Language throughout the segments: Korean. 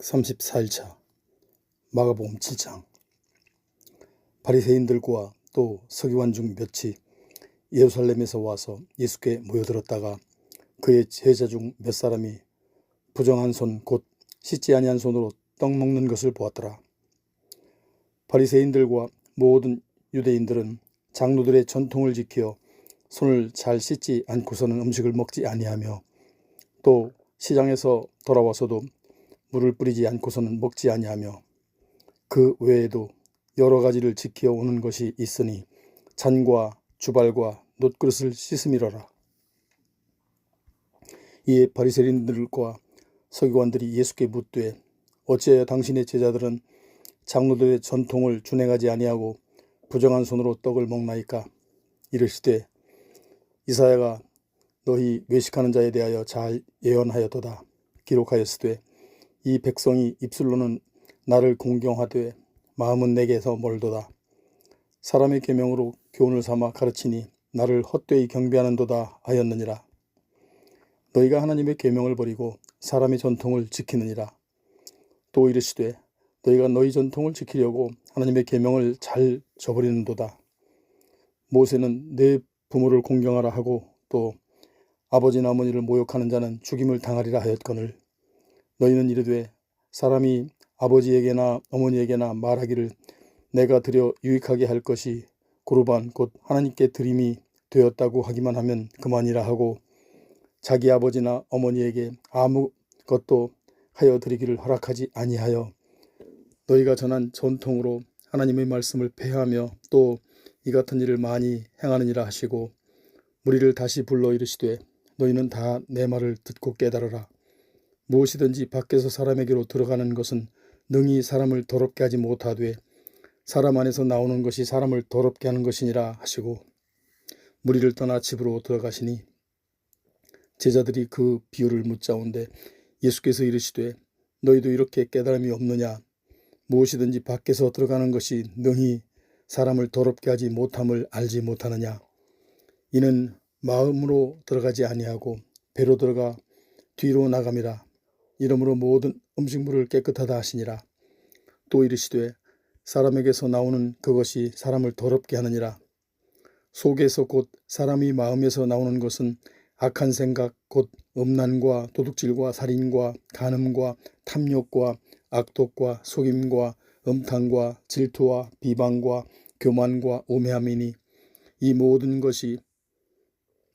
134일차 마가복음 7장. 바리새인들과 또 서기관 중 몇이 예루살렘에서 와서 예수께 모여들었다가 그의 제자 중 몇 사람이 부정한 손 곧 씻지 아니한 손으로 떡 먹는 것을 보았더라. 바리새인들과 모든 유대인들은 장로들의 전통을 지켜 손을 잘 씻지 않고서는 음식을 먹지 아니하며 또 시장에서 돌아와서도 물을 뿌리지 않고서는 먹지 아니하며 그 외에도 여러 가지를 지켜 오는 것이 있으니 잔과 주발과 놋그릇을 씻음이로라. 이에 바리새인들과 서기관들이 예수께 묻되 어찌하여 당신의 제자들은 장로들의 전통을 준행하지 아니하고 부정한 손으로 떡을 먹나이까? 이르시되 이사야가 너희 외식하는 자에 대하여 잘 예언하였도다. 기록하였으되 이 백성이 입술로는 나를 공경하되 마음은 내게서 멀도다. 사람의 계명으로 교훈을 삼아 가르치니 나를 헛되이 경배하는도다 하였느니라. 너희가 하나님의 계명을 버리고 사람의 전통을 지키느니라. 또 이르시되 너희가 너희 전통을 지키려고 하나님의 계명을 잘 저버리는도다. 모세는 내 부모를 공경하라 하고 또 아버지나 어머니를 모욕하는 자는 죽임을 당하리라 하였거늘 너희는 이르되 사람이 아버지에게나 어머니에게나 말하기를 내가 드려 유익하게 할 것이 고르반 곧 하나님께 드림이 되었다고 하기만 하면 그만이라 하고 자기 아버지나 어머니에게 아무것도 하여 드리기를 허락하지 아니하여 너희가 전한 전통으로 하나님의 말씀을 폐하며 또 이 같은 일을 많이 행하느니라 하시고 무리를 다시 불러 이르시되 너희는 다 내 말을 듣고 깨달으라. 무엇이든지 밖에서 사람에게로 들어가는 것은 능히 사람을 더럽게 하지 못하되 사람 안에서 나오는 것이 사람을 더럽게 하는 것이니라 하시고 무리를 떠나 집으로 들어가시니 제자들이 그 비유를 묻자온데 예수께서 이르시되 너희도 이렇게 깨달음이 없느냐? 무엇이든지 밖에서 들어가는 것이 능히 사람을 더럽게 하지 못함을 알지 못하느냐? 이는 마음으로 들어가지 아니하고 배로 들어가 뒤로 나감이라. 이러므로 모든 음식물을 깨끗하다 하시니라. 또 이르시되 사람에게서 나오는 그것이 사람을 더럽게 하느니라. 속에서 곧 사람이 마음에서 나오는 것은 악한 생각 곧 음란과 도둑질과 살인과 간음과 탐욕과 악독과 속임과 음탕과 질투와 비방과 교만과 우매함이니 이 모든 것이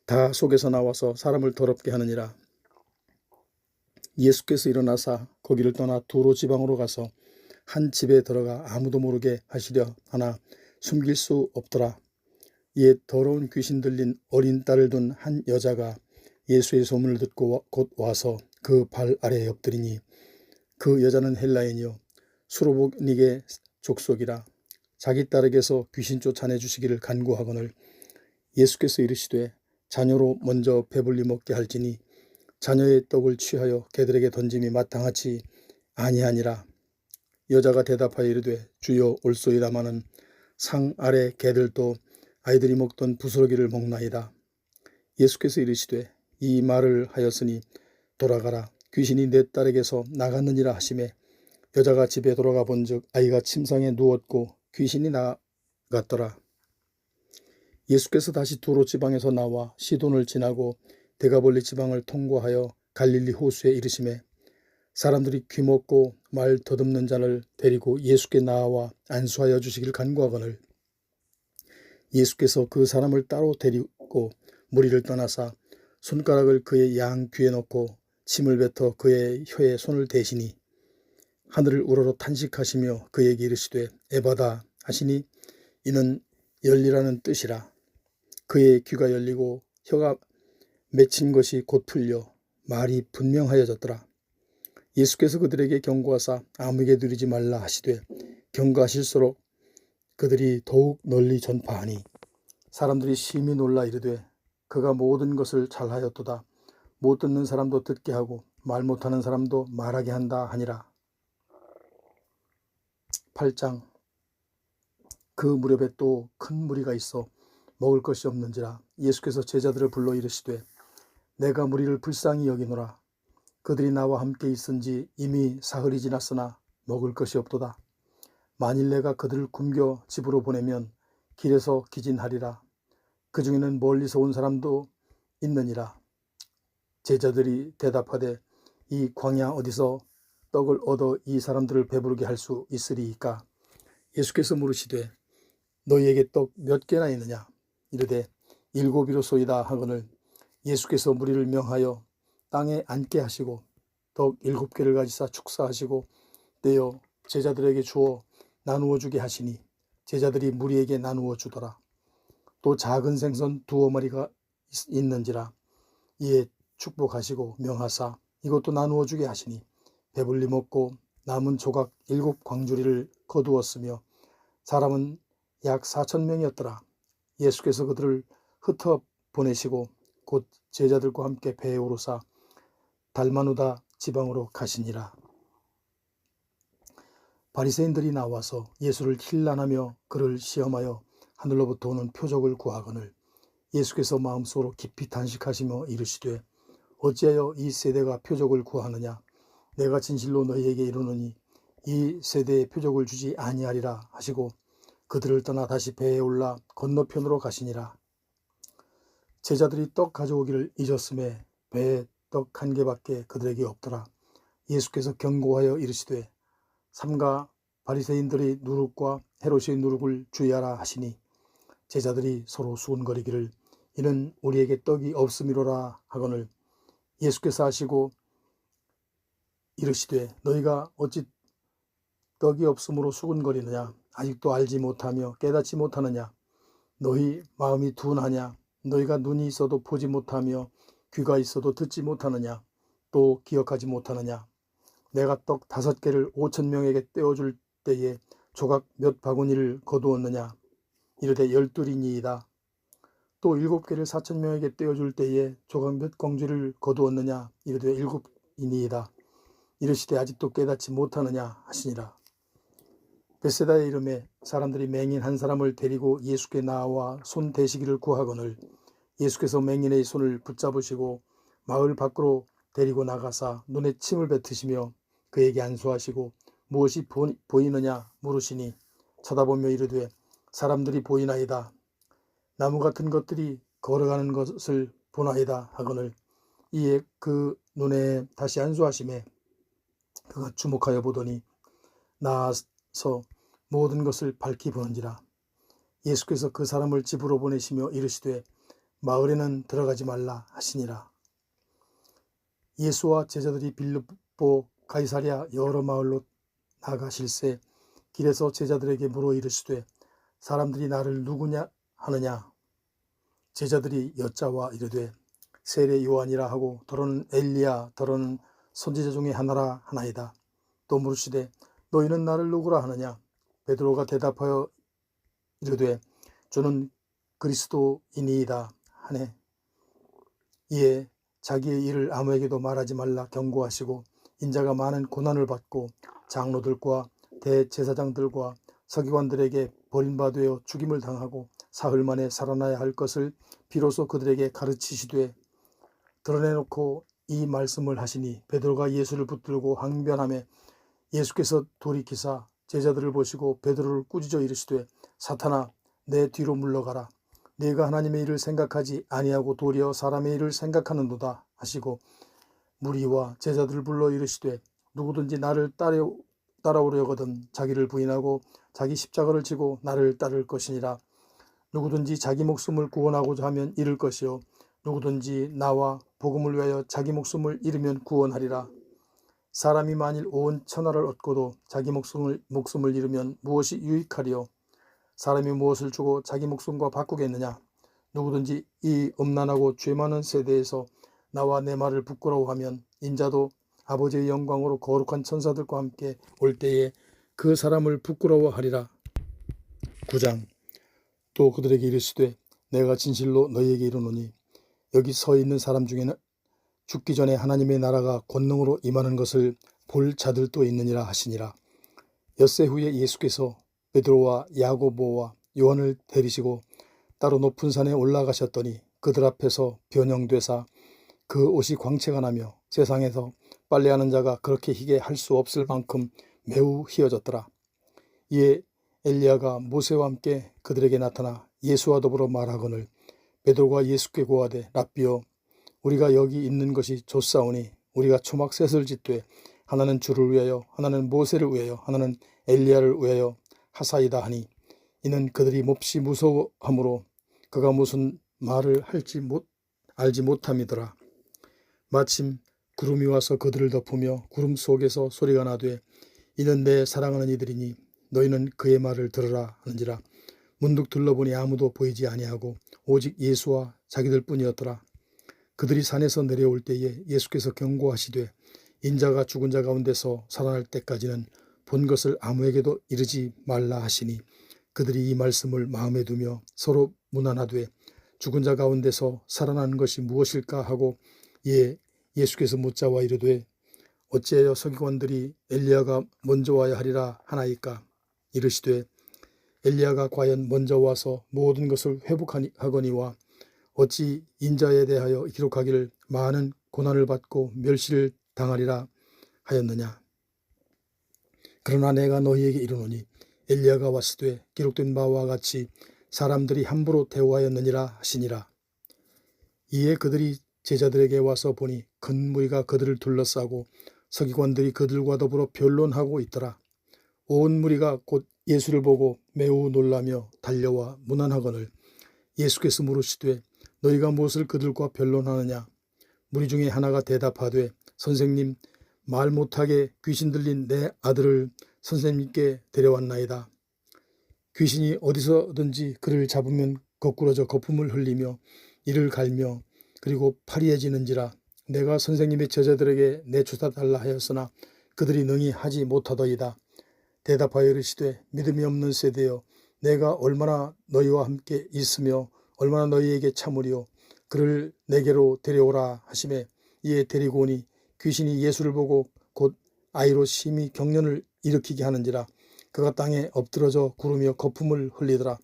다 속에서 나와서 사람을 더럽게 하느니라. 예수께서 일어나사 거기를 떠나 두로 지방으로 가서 한 집에 들어가 아무도 모르게 하시려 하나 숨길 수 없더라. 이에 더러운 귀신 들린 어린 딸을 둔 한 여자가 예수의 소문을 듣고 곧 와서 그 발 아래에 엎드리니 그 여자는 헬라인이요 수로보니게 족속이라. 자기 딸에게서 귀신 쫓아내 주시기를 간구하거늘 예수께서 이르시되 자녀로 먼저 배불리 먹게 할지니 자녀의 떡을 취하여 개들에게 던짐이 마땅하지 아니하니라. 여자가 대답하여 이르되 주여 올소이다마는 상 아래 개들도 아이들이 먹던 부스러기를 먹나이다. 예수께서 이르시되 이 말을 하였으니 돌아가라. 귀신이 내 딸에게서 나갔느니라 하시매 여자가 집에 돌아가 본즉 아이가 침상에 누웠고 귀신이 나갔더라. 예수께서 다시 두로 지방에서 나와 시돈을 지나고 데가볼리 지방을 통과하여 갈릴리 호수에 이르시매 사람들이 귀먹고 말 더듬는 자를 데리고 예수께 나와 안수하여 주시길 간구하거늘 예수께서 그 사람을 따로 데리고 무리를 떠나사 손가락을 그의 양 귀에 넣고 침을 뱉어 그의 혀에 손을 대시니 하늘을 우러러 탄식하시며 그에게 이르시되 에바다 하시니 이는 열리라는 뜻이라. 그의 귀가 열리고 혀가 맺힌 것이 곧 풀려 말이 분명하여졌더라. 예수께서 그들에게 경고하사 아무에게 누리지 말라 하시되 경고하실수록 그들이 더욱 널리 전파하니 사람들이 심히 놀라 이르되 그가 모든 것을 잘하였도다. 못 듣는 사람도 듣게 하고 말 못하는 사람도 말하게 한다 하니라. 8장. 그 무렵에 또 큰 무리가 있어 먹을 것이 없는지라 예수께서 제자들을 불러 이르시되 내가 무리를 불쌍히 여기노라. 그들이 나와 함께 있은지 이미 사흘이 지났으나 먹을 것이 없도다. 만일 내가 그들을 굶겨 집으로 보내면 길에서 기진하리라. 그 중에는 멀리서 온 사람도 있느니라. 제자들이 대답하되 이 광야 어디서 떡을 얻어 이 사람들을 배부르게 할 수 있으리이까? 예수께서 물으시되 너희에게 떡 몇 개나 있느냐? 이르되 7이로소이다 하거늘 예수께서 무리를 명하여 땅에 앉게 하시고 떡 7개를 가지사 축사하시고 떼어 제자들에게 주어 나누어 주게 하시니 제자들이 무리에게 나누어 주더라. 또 작은 생선 2어마리가 있는지라. 이에 축복하시고 명하사 이것도 나누어 주게 하시니 배불리 먹고 남은 조각 7광주리를 거두었으며 사람은 약 4,000명이었더라. 예수께서 그들을 흩어 보내시고 곧 제자들과 함께 배에 오르사 달마누다 지방으로 가시니라. 바리새인들이 나와서 예수를 힐난하며 그를 시험하여 하늘로부터 오는 표적을 구하거늘 예수께서 마음속으로 깊이 단식하시며 이르시되 어찌하여 이 세대가 표적을 구하느냐? 내가 진실로 너희에게 이르노니 이 세대에 표적을 주지 아니하리라 하시고 그들을 떠나 다시 배에 올라 건너편으로 가시니라. 제자들이 떡 가져오기를 잊었음에 배에 떡 1개밖에 그들에게 없더라. 예수께서 경고하여 이르시되 삼가 바리새인들의 누룩과 헤롯의 누룩을 주의하라 하시니 제자들이 서로 수군거리기를 이는 우리에게 떡이 없음이로라 하거늘 예수께서 하시고 이르시되 너희가 어찌 떡이 없음으로 수군거리느냐? 아직도 알지 못하며 깨닫지 못하느냐? 너희 마음이 둔하냐? 너희가 눈이 있어도 보지 못하며 귀가 있어도 듣지 못하느냐? 또 기억하지 못하느냐? 내가 떡 5개를 5,000명에게 떼어줄 때에 조각 몇 바구니를 거두었느냐? 이르되 12이니이다. 또 7개를 4,000명에게 떼어줄 때에 조각 몇 광주리를 거두었느냐? 이르되 7이니이다. 이르시되 아직도 깨닫지 못하느냐 하시니라. 벳세다의 이름에 사람들이 맹인 한 사람을 데리고 예수께 나와 손 대시기를 구하거늘 예수께서 맹인의 손을 붙잡으시고 마을 밖으로 데리고 나가사 눈에 침을 뱉으시며 그에게 안수하시고 무엇이 보이느냐 물으시니 쳐다보며 이르되 사람들이 보이나이다. 나무 같은 것들이 걸어가는 것을 보나이다 하거늘 이에 그 눈에 다시 안수하심에 그가 주목하여 보더니 나아서 모든 것을 밝히 보는지라. 예수께서 그 사람을 집으로 보내시며 이르시되 마을에는 들어가지 말라 하시니라. 예수와 제자들이 빌립보 가이사랴 여러 마을로 나가실새 길에서 제자들에게 물어 이르시되 사람들이 나를 누구냐 하느냐? 제자들이 여짜와 이르되 세례 요한이라 하고 더러는 엘리야 더러는 선지자 중에 하나라 하나이다. 또 물으시되 너희는 나를 누구라 하느냐? 베드로가 대답하여 이르되 주는 그리스도이니이다 하네. 이에 자기의 일을 아무에게도 말하지 말라 경고하시고 인자가 많은 고난을 받고 장로들과 대제사장들과 서기관들에게 버림받아 죽임을 당하고 사흘 만에 살아나야 할 것을 비로소 그들에게 가르치시되 드러내놓고 이 말씀을 하시니 베드로가 예수를 붙들고 항변하며 예수께서 돌이키사 제자들을 보시고 베드로를 꾸짖어 이르시되 사탄아 내 뒤로 물러가라. 네가 하나님의 일을 생각하지 아니하고 도리어 사람의 일을 생각하는도다 하시고 무리와 제자들을 불러 이르시되 누구든지 나를 따라오려거든 자기를 부인하고 자기 십자가를 지고 나를 따를 것이니라. 누구든지 자기 목숨을 구원하고자 하면 잃을 것이요 누구든지 나와 복음을 위하여 자기 목숨을 잃으면 구원하리라. 사람이 만일 온 천하를 얻고도 자기 목숨을 잃으면 무엇이 유익하리요? 사람이 무엇을 주고 자기 목숨과 바꾸겠느냐? 누구든지 이 음란하고 죄 많은 세대에서 나와 내 말을 부끄러워하면 인자도 아버지의 영광으로 거룩한 천사들과 함께 올 때에 그 사람을 부끄러워하리라. 9장. 또 그들에게 이르시되 내가 진실로 너희에게 이르노니 여기 서 있는 사람 중에는 죽기 전에 하나님의 나라가 권능으로 임하는 것을 볼 자들도 있느니라 하시니라. 엿새 후에 예수께서 베드로와 야고보와 요한을 데리시고 따로 높은 산에 올라가셨더니 그들 앞에서 변형되사 그 옷이 광채가 나며 세상에서 빨래하는 자가 그렇게 희게 할 수 없을 만큼 매우 희어졌더라. 이에 엘리야가 모세와 함께 그들에게 나타나 예수와 더불어 말하거늘 베드로가 예수께 고하되 랍비여 우리가 여기 있는 것이 좋사오니 우리가 초막 셋을 짓되 하나는 주를 위하여 하나는 모세를 위하여 하나는 엘리야를 위하여 하사이다 하니 이는 그들이 몹시 무서워하므로 그가 무슨 말을 알지 못함이더라. 마침 구름이 와서 그들을 덮으며 구름 속에서 소리가 나되 이는 내 사랑하는 이들이니 너희는 그의 말을 들으라 하는지라. 문득 둘러보니 아무도 보이지 아니하고 오직 예수와 자기들 뿐이었더라. 그들이 산에서 내려올 때에 예수께서 경고하시되 인자가 죽은 자 가운데서 살아날 때까지는 본 것을 아무에게도 이르지 말라 하시니 그들이 이 말씀을 마음에 두며 서로 문안하되 죽은 자 가운데서 살아난 것이 무엇일까 하고 예수께서 묻자와 이르되 어찌하여 서기관들이 엘리야가 먼저 와야 하리라 하나이까. 이르시되 엘리야가 과연 먼저 와서 모든 것을 회복하거니와 어찌 인자에 대하여 기록하기를 많은 고난을 받고 멸시를 당하리라 하였느냐. 그러나 내가 너희에게 이르노니 엘리야가 왔으되 기록된 바와 같이 사람들이 함부로 대우하였느니라 하시니라. 이에 그들이 제자들에게 와서 보니 큰 무리가 그들을 둘러싸고 서기관들이 그들과 더불어 변론하고 있더라. 온 무리가 곧 예수를 보고 매우 놀라며 달려와 문안하거늘 예수께서 물으시되 너희가 무엇을 그들과 변론하느냐. 무리 중에 하나가 대답하되 선생님 말 못하게 귀신 들린 내 아들을 선생님께 데려왔나이다. 귀신이 어디서든지 그를 잡으면 거꾸러져 거품을 흘리며 이를 갈며 그리고 파리해지는지라. 내가 선생님의 제자들에게 내쫓아 달라 하였으나 그들이 능히 하지 못하더이다. 대답하여 이르시되 믿음이 없는 세대여 내가 얼마나 너희와 함께 있으며 얼마나 너희에게 참으리요. 그를 내게로 데려오라 하시매 이에 데리고 오니 귀신이 예수를 보고 곧 아이로 심히 경련을 일으키게 하는지라. 그가 땅에 엎드러져 구르며 거품을 흘리더라.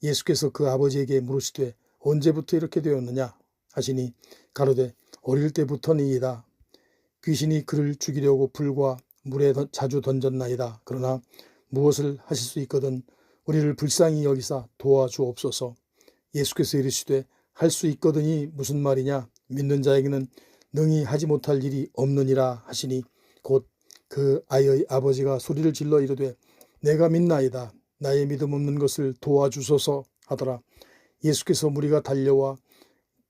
예수께서 그 아버지에게 물으시되 언제부터 이렇게 되었느냐 하시니 가로되 어릴 때부터니이다. 귀신이 그를 죽이려고 불과 물에 자주 던졌나이다. 그러나 무엇을 하실 수 있거든 우리를 불쌍히 여기사 도와주옵소서. 예수께서 이르시되 할 수 있거든이 무슨 말이냐. 믿는 자에게는 능히 하지 못할 일이 없느니라 하시니 곧 그 아이의 아버지가 소리를 질러 이르되 내가 믿나이다. 나의 믿음 없는 것을 도와주소서 하더라. 예수께서 무리가 달려와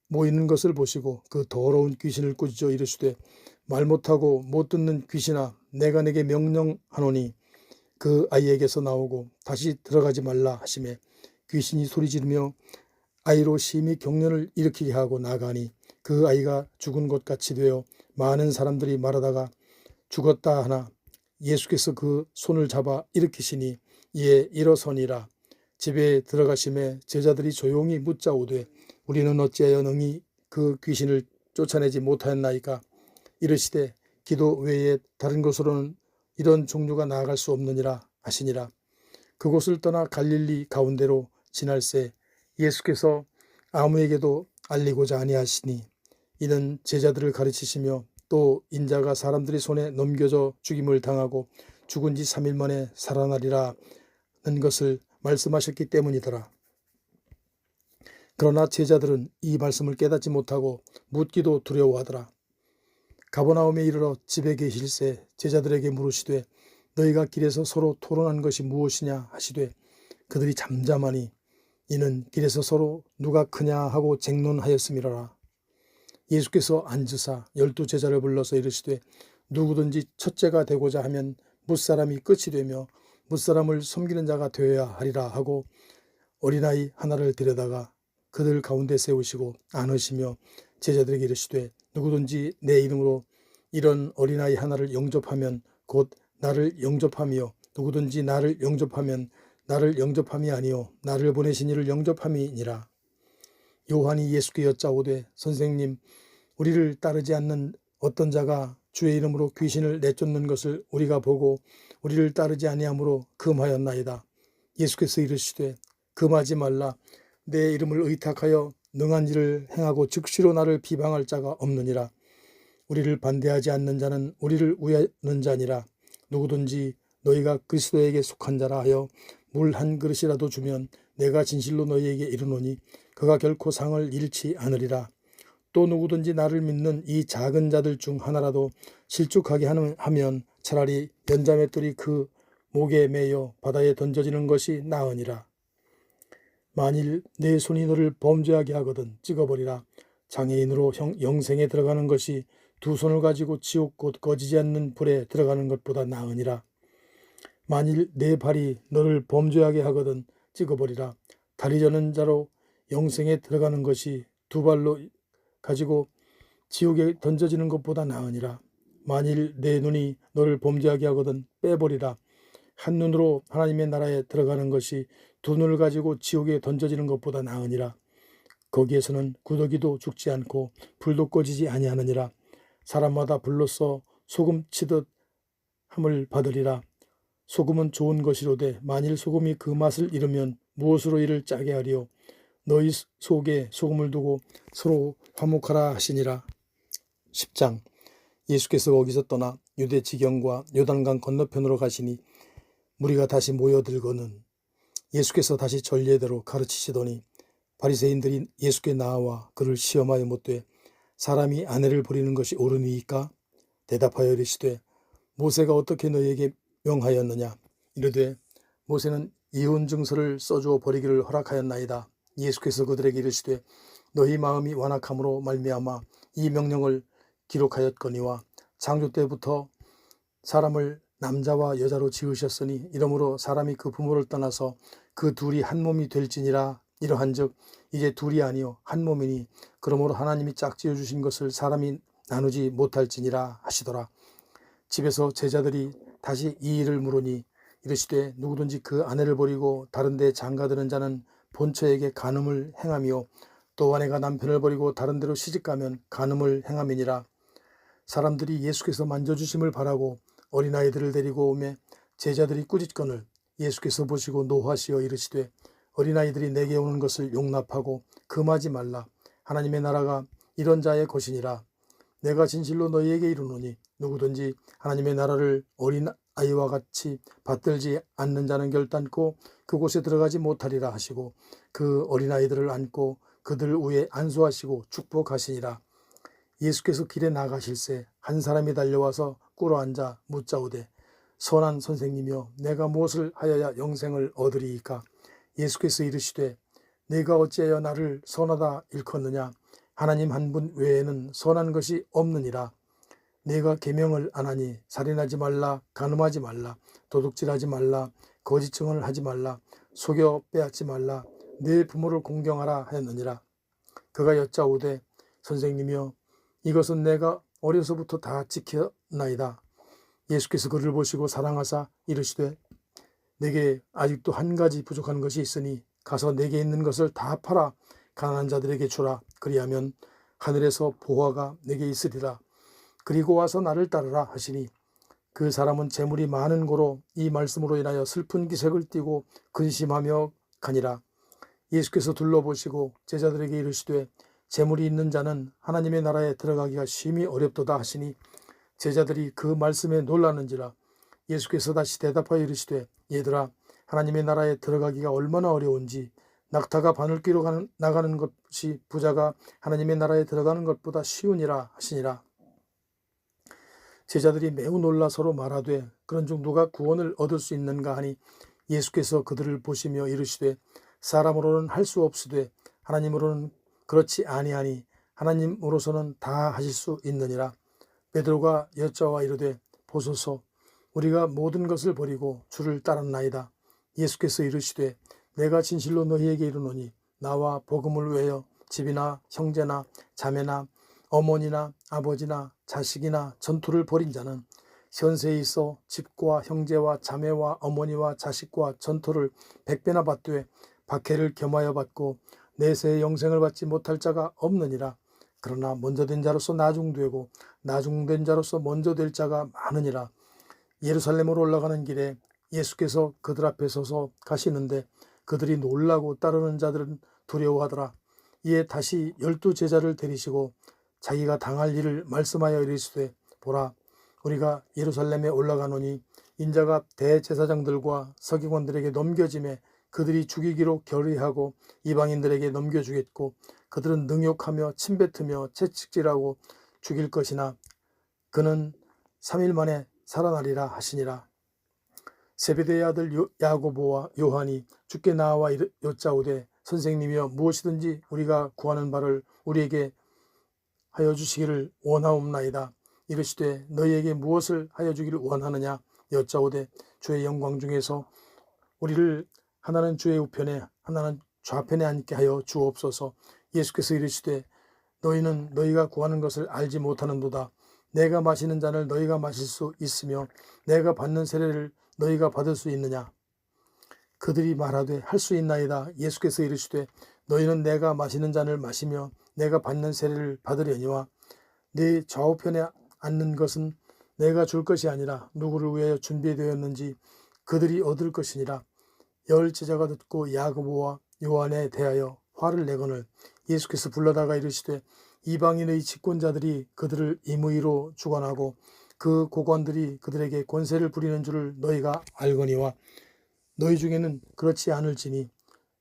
모이는 것을 보시고 그 더러운 귀신을 꾸짖어 이르시되 말 못하고 못 듣는 귀신아 내가 내게 명령하노니 그 아이에게서 나오고 다시 들어가지 말라 하시매 귀신이 소리지르며 아이로 심히 경련을 일으키게 하고 나가니 그 아이가 죽은 것 같이 되어 많은 사람들이 말하다가 죽었다 하나 예수께서 그 손을 잡아 일으키시니 이에 일어서니라. 집에 들어가심에 제자들이 조용히 묻자오되 우리는 어찌하여 능히 그 귀신을 쫓아내지 못하였나이까. 이르시되 기도 외에 다른 곳으로는 이런 종류가 나아갈 수 없느니라 하시니라. 그곳을 떠나 갈릴리 가운데로 지날새 예수께서 아무에게도 알리고자 아니하시니 이는 제자들을 가르치시며 또 인자가 사람들의 손에 넘겨져 죽임을 당하고 죽은 지 3일 만에 살아나리라는 것을 말씀하셨기 때문이더라. 그러나 제자들은 이 말씀을 깨닫지 못하고 묻기도 두려워하더라. 가버나움에 이르러 집에 계실새 제자들에게 물으시되 너희가 길에서 서로 토론한 것이 무엇이냐 하시되 그들이 잠잠하니 이는 길에서 서로 누가 크냐 하고 쟁론하였음이로라. 예수께서 앉으사 12 제자를 불러서 이르시되 누구든지 첫째가 되고자 하면 뭇사람이 끝이 되며 뭇사람을 섬기는 자가 되어야 하리라 하고 어린아이 하나를 데려다가 그들 가운데 세우시고 안으시며 제자들에게 이르시되 누구든지 내 이름으로 이런 어린아이 하나를 영접하면 곧 나를 영접하며 누구든지 나를 영접하면 나를 영접함이 아니요 나를 보내신 이를 영접함이니라. 요한이 예수께 여짜오되 선생님 우리를 따르지 않는 어떤 자가 주의 이름으로 귀신을 내쫓는 것을 우리가 보고 우리를 따르지 아니하므로 금하였나이다. 예수께서 이르시되 금하지 말라. 내 이름을 의탁하여 능한 일을 행하고 즉시로 나를 비방할 자가 없느니라. 우리를 반대하지 않는 자는 우리를 우애하는 자니라. 누구든지 너희가 그리스도에게 속한 자라 하여 물 한 그릇이라도 주면 내가 진실로 너희에게 이르노니 그가 결코 상을 잃지 않으리라. 또 누구든지 나를 믿는 이 작은 자들 중 하나라도 실족하게 하면 차라리 연자맷돌이 그 목에 매여 바다에 던져지는 것이 나으니라. 만일 내 손이 너를 범죄하게 하거든 찍어버리라. 장애인으로 영생에 들어가는 것이 두 손을 가지고 지옥 곧 꺼지지 않는 불에 들어가는 것보다 나으니라. 만일 내 발이 너를 범죄하게 하거든 찍어버리라. 다리 저는 자로 영생에 들어가는 것이 두 발로 가지고 지옥에 던져지는 것보다 나으니라. 만일 내 눈이 너를 범죄하게 하거든 빼버리라. 한 눈으로 하나님의 나라에 들어가는 것이 두 눈을 가지고 지옥에 던져지는 것보다 나으니라. 거기에서는 구더기도 죽지 않고 불도 꺼지지 아니하느니라. 사람마다 불로써 소금 치듯 함을 받으리라. 소금은 좋은 것이로되 만일 소금이 그 맛을 잃으면 무엇으로 이를 짜게 하리요. 너희 속에 소금을 두고 서로 화목하라 하시니라. 10장. 예수께서 거기서 떠나 유대 지경과 요단강 건너편으로 가시니 무리가 다시 모여들거는 예수께서 다시 전례대로 가르치시더니 바리새인들이 예수께 나와 그를 시험하여 묻되 사람이 아내를 버리는 것이 옳으니이까? 대답하여 이르시되 모세가 어떻게 너희에게 명하였느냐? 이르되 모세는 이혼 증서를 써주어 버리기를 허락하였나이다. 예수께서 그들에게 이르시되 너희 마음이 완악함으로 말미암아 이 명령을 기록하였거니와 창조 때부터 사람을 남자와 여자로 지으셨으니 이러므로 사람이 그 부모를 떠나서 그 둘이 한 몸이 될지니라. 이러한즉 이제 둘이 아니요 한 몸이니 그러므로 하나님이 짝지어 주신 것을 사람이 나누지 못할지니라 하시더라. 집에서 제자들이 다시 이 일을 물으니 이르시되 누구든지 그 아내를 버리고 다른 데 장가드는 자는 본처에게 간음을 행하며 또 아내가 남편을 버리고 다른 데로 시집가면 간음을 행함이니라. 사람들이 예수께서 만져주심을 바라고 어린아이들을 데리고 오매 제자들이 꾸짖거늘 예수께서 보시고 노하시어 이르시되 어린아이들이 내게 오는 것을 용납하고 금하지 말라. 하나님의 나라가 이런 자의 것이니라. 내가 진실로 너희에게 이르노니 누구든지 하나님의 나라를 어린아이와 같이 받들지 않는 자는 결단코 그곳에 들어가지 못하리라 하시고 그 어린아이들을 안고 그들 위에 안수하시고 축복하시니라. 예수께서 길에 나가실새 한 사람이 달려와서 꿇어앉아 묻자오되 선한 선생님이여 내가 무엇을 하여야 영생을 얻으리이까? 예수께서 이르시되 내가 어찌하여 나를 선하다 일컫느냐? 하나님 한 분 외에는 선한 것이 없느니라. 내가 계명을 안 하니 살인하지 말라, 간음하지 말라, 도둑질하지 말라, 거짓 증언을 하지 말라, 속여 빼앗지 말라, 내 부모를 공경하라 하였느니라. 그가 여짜오되 선생님이여 이것은 내가 어려서부터 다 지켰나이다. 예수께서 그를 보시고 사랑하사 이르시되 내게 아직도 한 가지 부족한 것이 있으니 가서 내게 있는 것을 다 팔아 가난한 자들에게 주라. 그리하면 하늘에서 보화가 내게 있으리라. 그리고 와서 나를 따르라 하시니 그 사람은 재물이 많은 고로 이 말씀으로 인하여 슬픈 기색을 띠고 근심하며 가니라. 예수께서 둘러보시고 제자들에게 이르시되 재물이 있는 자는 하나님의 나라에 들어가기가 심히 어렵도다 하시니 제자들이 그 말씀에 놀라는지라. 예수께서 다시 대답하여 이르시되 얘들아 하나님의 나라에 들어가기가 얼마나 어려운지 낙타가 바늘귀로 나가는 것이 부자가 하나님의 나라에 들어가는 것보다 쉬우니라 하시니라. 제자들이 매우 놀라 서로 말하되 그런즉 누가 구원을 얻을 수 있는가 하니 예수께서 그들을 보시며 이르시되 사람으로는 할 수 없으되 하나님으로는 그렇지 아니하니 하나님으로서는 다 하실 수 있느니라. 베드로가 여짜와 이르되 보소서 우리가 모든 것을 버리고 주를 따랐나이다. 예수께서 이르시되 내가 진실로 너희에게 이르노니 나와 복음을 위하여 집이나 형제나 자매나 어머니나 아버지나 자식이나 전투를 벌인 자는 현세에 있어 집과 형제와 자매와 어머니와 자식과 전투를 100배나 받되 박해를 겸하여 받고 내세의 영생을 받지 못할 자가 없느니라. 그러나 먼저 된 자로서 나중되고 나중된 자로서 먼저 될 자가 많으니라. 예루살렘으로 올라가는 길에 예수께서 그들 앞에 서서 가시는데 그들이 놀라고 따르는 자들은 두려워하더라. 이에 다시 12 제자를 데리시고 자기가 당할 일을 말씀하여 이르시되 보라 우리가 예루살렘에 올라가노니 인자가 대제사장들과 서기관들에게 넘겨짐에 그들이 죽이기로 결의하고 이방인들에게 넘겨주겠고 그들은 능욕하며 침뱉으며 채찍질하고 죽일 것이나 그는 3일 만에 살아나리라 하시니라. 세베대의 아들 야고보와 요한이 주께 나와 여짜오되 선생님이여 무엇이든지 우리가 구하는 바를 우리에게 하여 주시기를 원하옵나이다. 이르시되 너희에게 무엇을 하여 주기를 원하느냐 여짜오되 주의 영광 중에서 우리를 하나는 주의 우편에 하나는 좌편에 앉게 하여 주옵소서. 예수께서 이르시되 너희는 너희가 구하는 것을 알지 못하는도다. 내가 마시는 잔을 너희가 마실 수 있으며 내가 받는 세례를 너희가 받을 수 있느냐. 그들이 말하되 할 수 있나이다. 예수께서 이르시되 너희는 내가 마시는 잔을 마시며 내가 받는 세례를 받으려니와 네 좌우편에 앉는 것은 내가 줄 것이 아니라 누구를 위하여 준비되었는지 그들이 얻을 것이니라. 열 제자가 듣고 야고보와 요한에 대하여 화를 내거늘 예수께서 불러다가 이르시되 이방인의 집권자들이 그들을 임의로 주관하고 그 고관들이 그들에게 권세를 부리는 줄을 너희가 알거니와 너희 중에는 그렇지 않을지니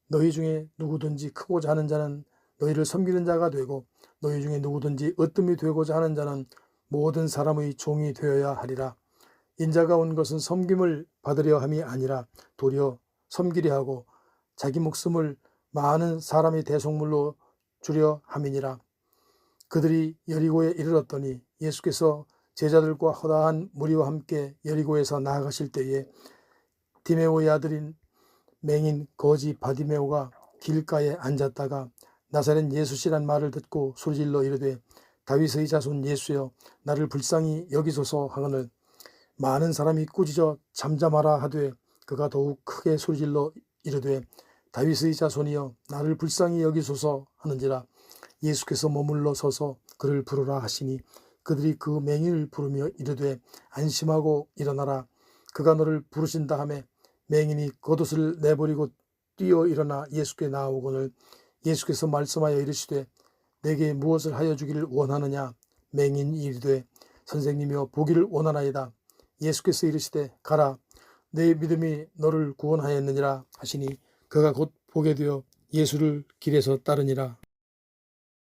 너희 중에 누구든지 크고자 하는 자는 너희를 섬기는 자가 되고 너희 중에 누구든지 으뜸이 되고자 하는 자는 모든 사람의 종이 되어야 하리라. 인자가 온 것은 섬김을 받으려 함이 아니라 도리어 섬기려 하고 자기 목숨을 많은 사람의 대속물로 주려 함이니라. 그들이 여리고에 이르렀더니 예수께서 제자들과 허다한 무리와 함께 여리고에서 나아가실 때에 디메오의 아들인 맹인 거지 바디메오가 길가에 앉았다가 나사렛 예수시란 말을 듣고 소리질러 이르되 다윗의 자손 예수여 나를 불쌍히 여기소서 하거늘 많은 사람이 꾸짖어 잠잠하라 하되 그가 더욱 크게 소리질러 이르되 다윗의 자손이여 나를 불쌍히 여기소서 하는지라. 예수께서 머물러 서서 그를 부르라 하시니 그들이 그 맹인을 부르며 이르되 안심하고 일어나라. 그가 너를 부르신다 하매 맹인이 겉옷을 내버리고 뛰어 일어나 예수께 나아오거늘 예수께서 말씀하여 이르시되 내게 무엇을 하여 주기를 원하느냐. 맹인이 이르되 선생님이여 보기를 원하나이다. 예수께서 이르시되 가라 내 믿음이 너를 구원하였느니라 하시니 그가 곧 보게 되어 예수를 길에서 따르니라.